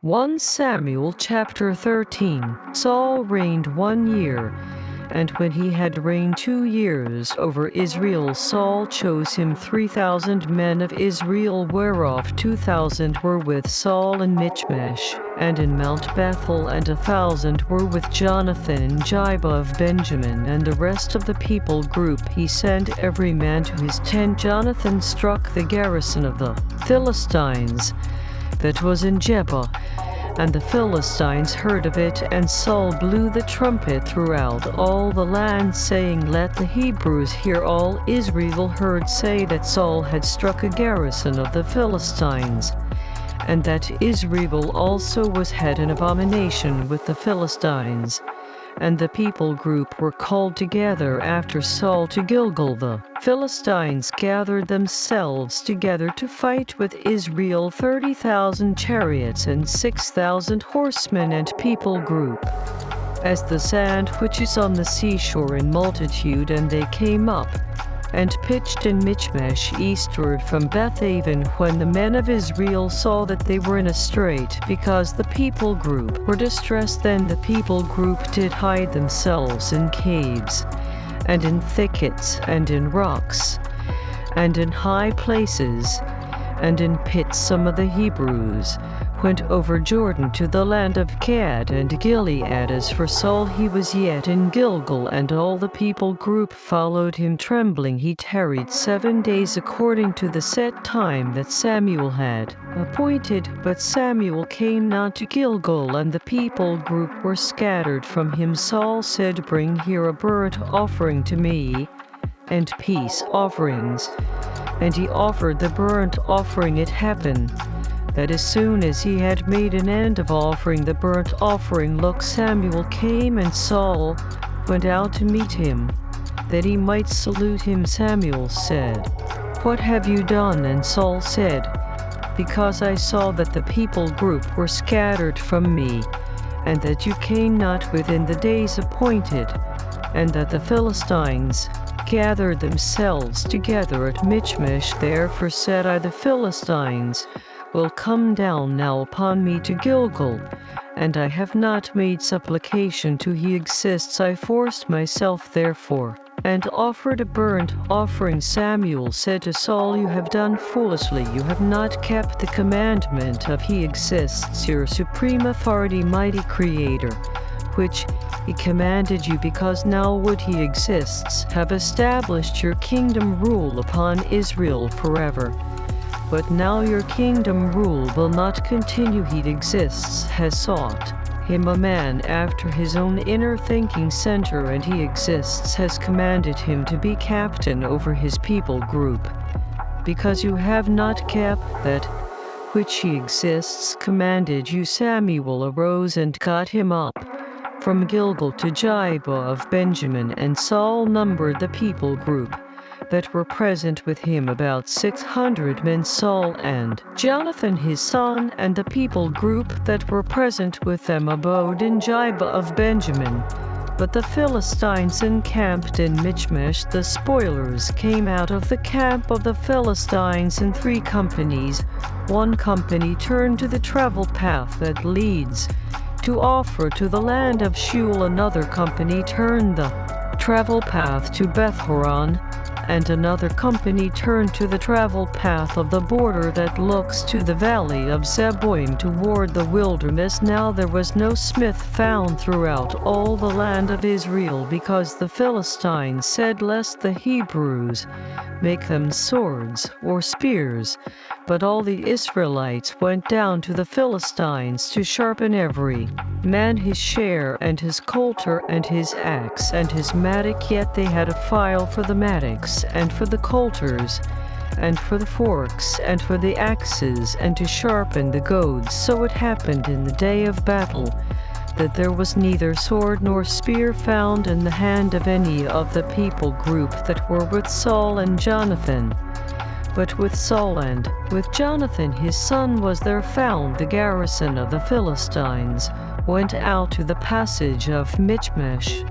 1 Samuel chapter 13. Saul reigned 1 year, and when he had reigned 2 years over Israel, Saul chose him 3,000 men of Israel, whereof 2,000 were with Saul in Michmash, and in Mount Bethel, and 1,000 were with Jonathan in Gibeah of Benjamin, and the rest of the people group he sent every man to his tent. Jonathan struck the garrison of the Philistines that was in Gibeah, and the Philistines heard of it, and Saul blew the trumpet throughout all the land, saying, Let the Hebrews hear. All Israel heard say that Saul had struck a garrison of the Philistines, and that Israel also was had an abomination with the Philistines. And the people group were called together after Saul to Gilgal. The Philistines gathered themselves together to fight with Israel, 30,000 chariots and 6,000 horsemen, and people group as the sand which is on the seashore in multitude. And they came up and pitched in Michmash eastward from Bethaven, when the men of Israel saw that they were in a strait, because the people group were distressed. Then the people group did hide themselves in caves, and in thickets, and in rocks, and in high places, and in pits. Some of the Hebrews went over Jordan to the land of Gad and Gilead. As for Saul, he was yet in Gilgal, and all the people group followed him trembling. He tarried 7 days according to the set time that Samuel had appointed, but Samuel came not to Gilgal, and the people group were scattered from him. Saul said, Bring here a burnt offering to me, and peace offerings. And he offered the burnt offering. It happened that as soon as he had made an end of offering the burnt offering, look, Samuel came, and Saul went out to meet him, that he might salute him. Samuel said, What have you done? And Saul said, Because I saw that the people group were scattered from me, and that you came not within the days appointed, and that the Philistines gathered themselves together at Michmash. Therefore said I, The Philistines will come down now upon me to Gilgal, and I have not made supplication to he exists. I forced myself therefore, and offered a burnt offering. Samuel said to Saul, You have done foolishly. You have not kept the commandment of he exists, your supreme authority, mighty creator, which he commanded you, because now would he exists have established your kingdom rule upon Israel forever. But now your kingdom rule will not continue. He exists has sought him a man after his own inner thinking center, and he exists has commanded him to be captain over his people group. Because you have not kept that which he exists commanded you, Samuel arose and got him up from Gilgal to Gibeah of Benjamin. And Saul numbered the people group that were present with him, about 600 men. Saul and Jonathan his son and the people group that were present with them abode in Gibeah of Benjamin. But the Philistines encamped in Michmash. The spoilers came out of the camp of the Philistines in 3 companies. 1 company turned to the travel path that leads to offer to the land of Sheol. Another company turned the travel path to Beth-horon, and another company turned to the travel path of the border that looks to the valley of Zeboim toward the wilderness. Now there was no smith found throughout all the land of Israel, because the Philistines said, Lest the Hebrews make them swords or spears. But all the Israelites went down to the Philistines to sharpen every man his share, and his coulter, and his axe, and his mattock. Yet they had a file for the mattocks, and for the coulters, and for the forks, and for the axes, and to sharpen the goads. So it happened in the day of battle, that there was neither sword nor spear found in the hand of any of the people group that were with Saul and Jonathan. But with Saul and with Jonathan his son was there found. The garrison of the Philistines went out to the passage of Michmash.